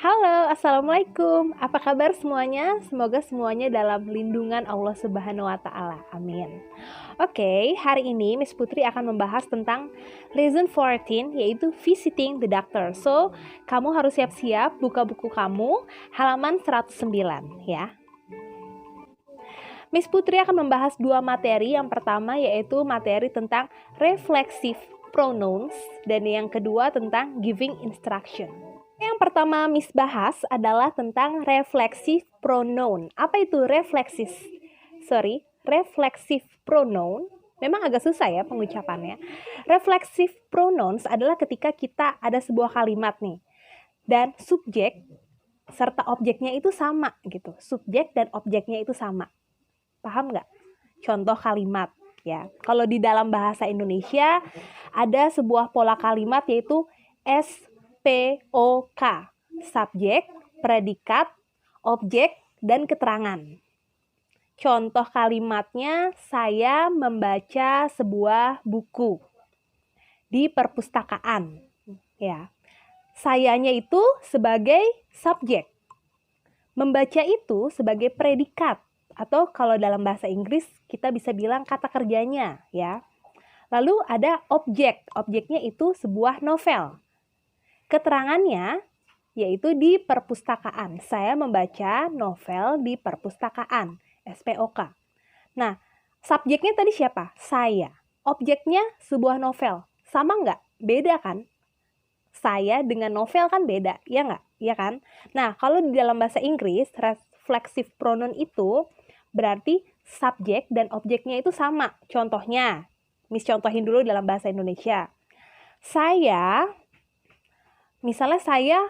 Halo, Assalamualaikum. Apa kabar semuanya? Semoga semuanya dalam lindungan Allah Subhanahu wa Ta'ala. Amin. Oke, hari ini Miss Putri akan membahas tentang lesson 14, yaitu visiting the doctor. So, kamu harus siap-siap buka buku kamu halaman 109 ya. Miss Putri akan membahas dua materi. Yang pertama yaitu materi tentang reflexive pronouns dan yang kedua tentang giving instruction. Yang pertama Miss bahas adalah tentang reflexive pronoun. Apa itu reflexive pronoun? Memang agak susah ya pengucapannya. Reflexive pronouns adalah ketika kita ada sebuah kalimat nih. Dan subjek serta objeknya itu sama gitu. Subjek dan objeknya itu sama. Paham nggak? Contoh kalimat ya. Kalau di dalam bahasa Indonesia ada sebuah pola kalimat yaitu SPOK, subjek, predikat, objek, dan keterangan. Contoh kalimatnya, saya membaca sebuah buku di perpustakaan. Ya, sayanya itu sebagai subjek, membaca itu sebagai predikat, atau kalau dalam bahasa Inggris kita bisa bilang kata kerjanya. Ya, lalu ada objek, objeknya itu sebuah novel. Keterangannya yaitu di perpustakaan. Saya membaca novel di perpustakaan, SPOK. Nah, subjeknya tadi siapa? Saya. Objeknya sebuah novel. Sama nggak? Beda kan? Saya dengan novel kan beda, ya nggak? Ya kan? Nah, kalau di dalam bahasa Inggris, reflexive pronoun itu berarti subjek dan objeknya itu sama. Contohnya, Miss contohin dulu dalam bahasa Indonesia. Misalnya saya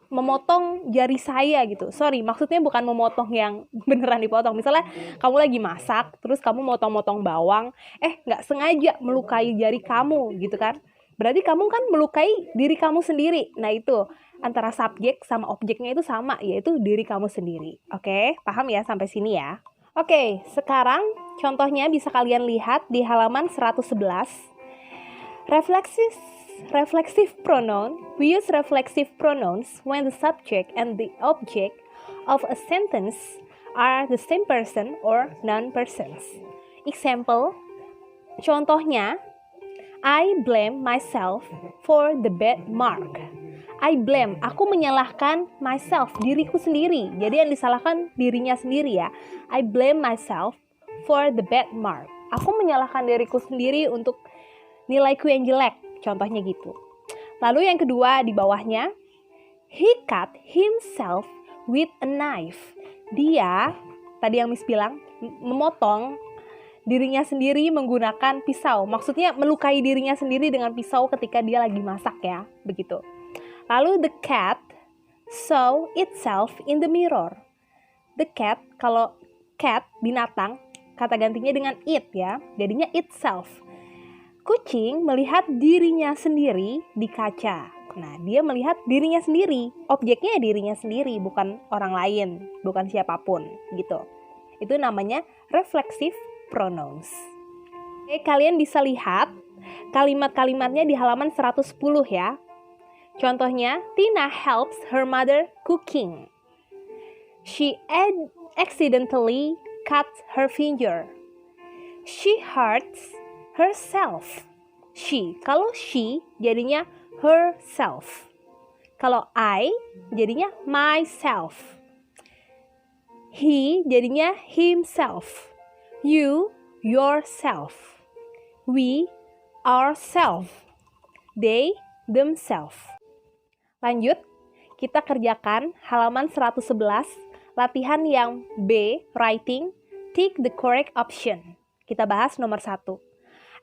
memotong jari saya gitu. Sorry, maksudnya bukan memotong yang beneran dipotong. Misalnya kamu lagi masak, terus kamu motong-motong bawang, nggak sengaja melukai jari kamu gitu kan. Berarti kamu kan melukai diri kamu sendiri. Nah itu, antara subjek sama objeknya itu sama, yaitu diri kamu sendiri. Oke, paham ya sampai sini ya? Oke, sekarang contohnya bisa kalian lihat di halaman 111. Reflexive pronoun. We use reflexive pronouns when the subject and the object of a sentence are the same person or non-persons. Example, contohnya, I blame myself for the bad mark. I blame, aku menyalahkan myself, diriku sendiri. Jadi yang disalahkan dirinya sendiri ya. I blame myself for the bad mark. Aku menyalahkan diriku sendiri untuk nilaiku yang jelek. Contohnya gitu. Lalu yang kedua di bawahnya, he cut himself with a knife. Dia, tadi yang Miss bilang, memotong dirinya sendiri menggunakan pisau. Maksudnya melukai dirinya sendiri dengan pisau ketika dia lagi masak ya, begitu. Lalu the cat saw itself in the mirror. The cat, kalau cat, binatang, kata gantinya dengan it ya, jadinya itself. Kucing melihat dirinya sendiri di kaca. Nah, dia melihat dirinya sendiri. Objeknya dirinya sendiri, bukan orang lain, bukan siapapun, gitu. Itu namanya reflexive pronouns. Oke, kalian bisa lihat kalimat-kalimatnya di halaman 110 ya. Contohnya, Tina helps her mother cooking. She accidentally cut her finger. She hurts herself. She, kalau she jadinya herself. Kalau I jadinya myself. He jadinya himself. You, yourself. We, ourselves. They, themselves. Lanjut, kita kerjakan halaman 111, latihan yang B, writing, tick the correct option. Kita bahas nomor 1.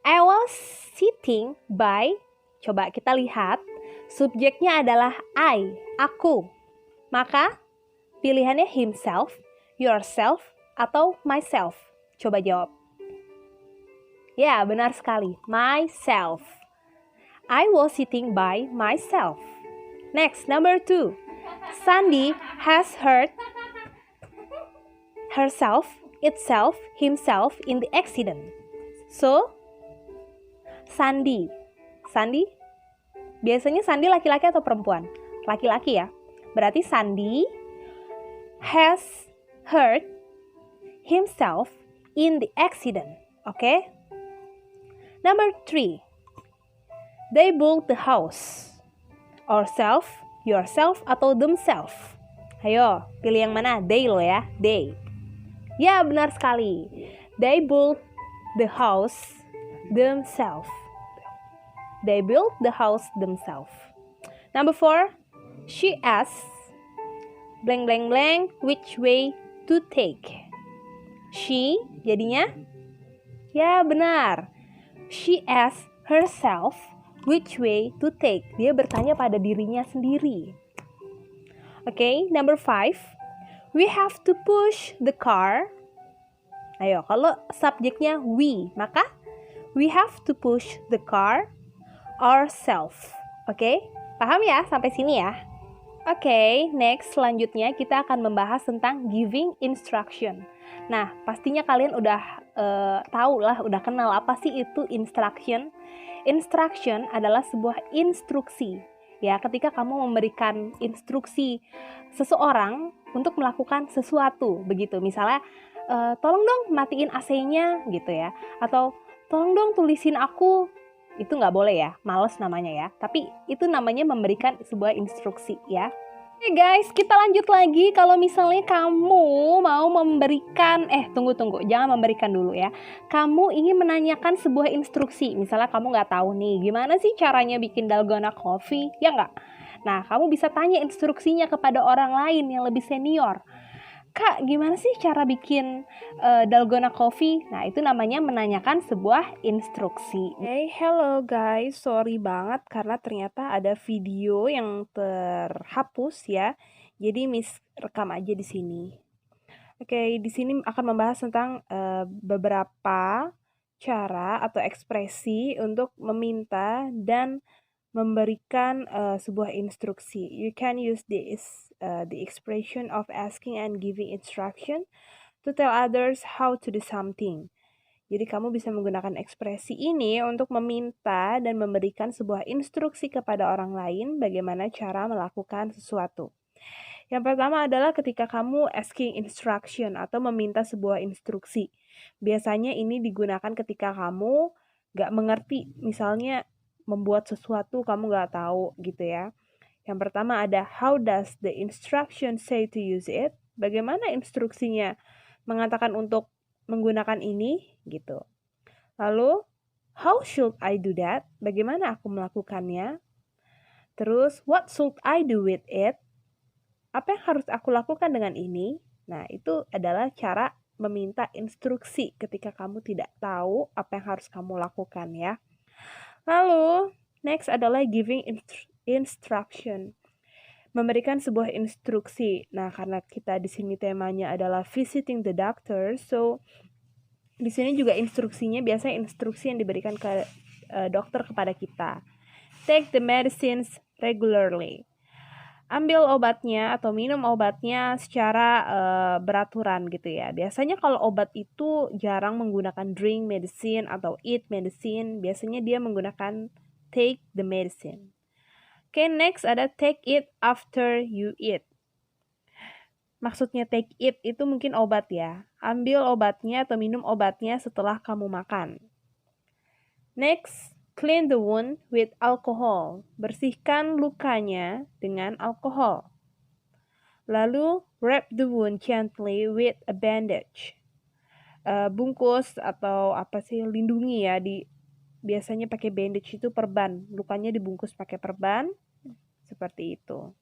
I was sitting by, coba kita lihat, subjeknya adalah I, aku. Maka pilihannya himself, yourself, atau myself. Coba jawab. Ya, benar sekali, myself. I was sitting by myself. Next, number 2. Sandy has hurt herself, itself, himself in the accident. So, Sandy. Biasanya Sandy laki-laki atau perempuan? Laki-laki ya. Berarti Sandy has hurt himself in the accident. Oke? Number 3. They built the house. Ourself, yourself, atau themselves. Ayo, pilih yang mana? They loh ya, they. Ya, benar sekali. They built the house themselves. They built the house themselves. Number 4. She asked blank blank blank which way to take. She jadinya? Ya, benar. She asked herself which way to take. Dia bertanya pada dirinya sendiri. Okay, number 5. We have to push the car. Ayo, kalau subjeknya we, maka we have to push the car ourselves. Okay, paham ya sampai sini ya? Okay, next selanjutnya kita akan membahas tentang giving instruction. Nah, pastinya kalian udah tahu lah, udah kenal apa sih itu instruction. Instruction adalah sebuah instruksi. Ya, ketika kamu memberikan instruksi seseorang untuk melakukan sesuatu, begitu. Misalnya, tolong dong matiin AC-nya, gitu ya. Atau, tolong dong tulisin aku. Itu nggak boleh ya, males namanya ya. Tapi itu namanya memberikan sebuah instruksi ya. Oke guys, kita lanjut lagi. Kalau misalnya kamu mau memberikan, tunggu, jangan memberikan dulu ya. Kamu ingin menanyakan sebuah instruksi. Misalnya kamu nggak tahu nih, gimana sih caranya bikin dalgona coffee, ya nggak? Nah, kamu bisa tanya instruksinya kepada orang lain yang lebih senior. Kak, gimana sih cara bikin dalgona coffee? Nah, itu namanya menanyakan sebuah instruksi. Hello guys, sorry banget karena ternyata ada video yang terhapus ya. Jadi Miss rekam aja di sini. Oke, di sini akan membahas tentang beberapa cara atau ekspresi untuk meminta dan memberikan sebuah instruksi. You can use this, the expression of asking and giving instruction to tell others how to do something. Jadi kamu bisa menggunakan ekspresi ini untuk meminta dan memberikan sebuah instruksi kepada orang lain bagaimana cara melakukan sesuatu. Yang pertama adalah ketika kamu asking instruction atau meminta sebuah instruksi. Biasanya ini digunakan ketika kamu gak mengerti, misalnya membuat sesuatu kamu gak tahu gitu ya. Yang pertama ada how does the instruction say to use it? Bagaimana instruksinya mengatakan untuk menggunakan ini gitu. Lalu how should I do that? Bagaimana aku melakukannya? Terus what should I do with it? Apa yang harus aku lakukan dengan ini? Nah, itu adalah cara meminta instruksi ketika kamu tidak tahu apa yang harus kamu lakukan ya. Lalu, next adalah giving instruction. Memberikan sebuah instruksi. Nah, karena kita di sini temanya adalah visiting the doctor, so di sini juga instruksinya biasanya instruksi yang diberikan ke dokter kepada kita. Take the medicines regularly. Ambil obatnya atau minum obatnya secara beraturan gitu ya. Biasanya kalau obat itu jarang menggunakan drink medicine atau eat medicine. Biasanya dia menggunakan take the medicine. Oke, next ada take it after you eat. Maksudnya take it itu mungkin obat ya. Ambil obatnya atau minum obatnya setelah kamu makan. Next, clean the wound with alcohol. Bersihkan lukanya dengan alkohol. Lalu, wrap the wound gently with a bandage. Bungkus atau lindungi ya. Biasanya pakai bandage itu perban. Lukanya dibungkus pakai perban. Seperti itu.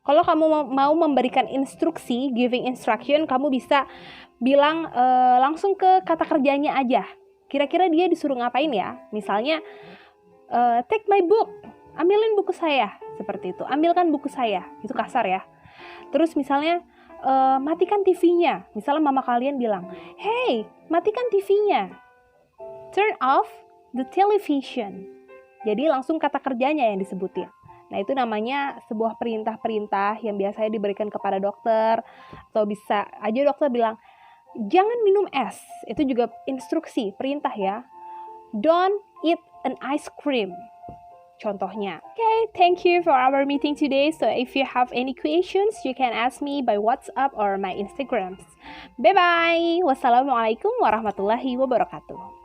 Kalau kamu mau memberikan instruksi, giving instruction, kamu bisa bilang langsung ke kata kerjanya aja. Kira-kira dia disuruh ngapain ya? Misalnya, take my book, ambilin buku saya. Seperti itu, ambilkan buku saya. Itu kasar ya. Terus misalnya, matikan TV-nya. Misalnya mama kalian bilang, hey, matikan TV-nya. Turn off the television. Jadi langsung kata kerjanya yang disebutin. Nah, itu namanya sebuah perintah-perintah yang biasanya diberikan kepada dokter. Atau bisa aja dokter bilang, jangan minum es. Itu juga instruksi, perintah ya. Don't eat an ice cream. contohnya. Okay, thank you for our meeting today. So if you have any questions, you can ask me by WhatsApp or my Instagrams. Bye-bye. Wassalamualaikum warahmatullahi wabarakatuh.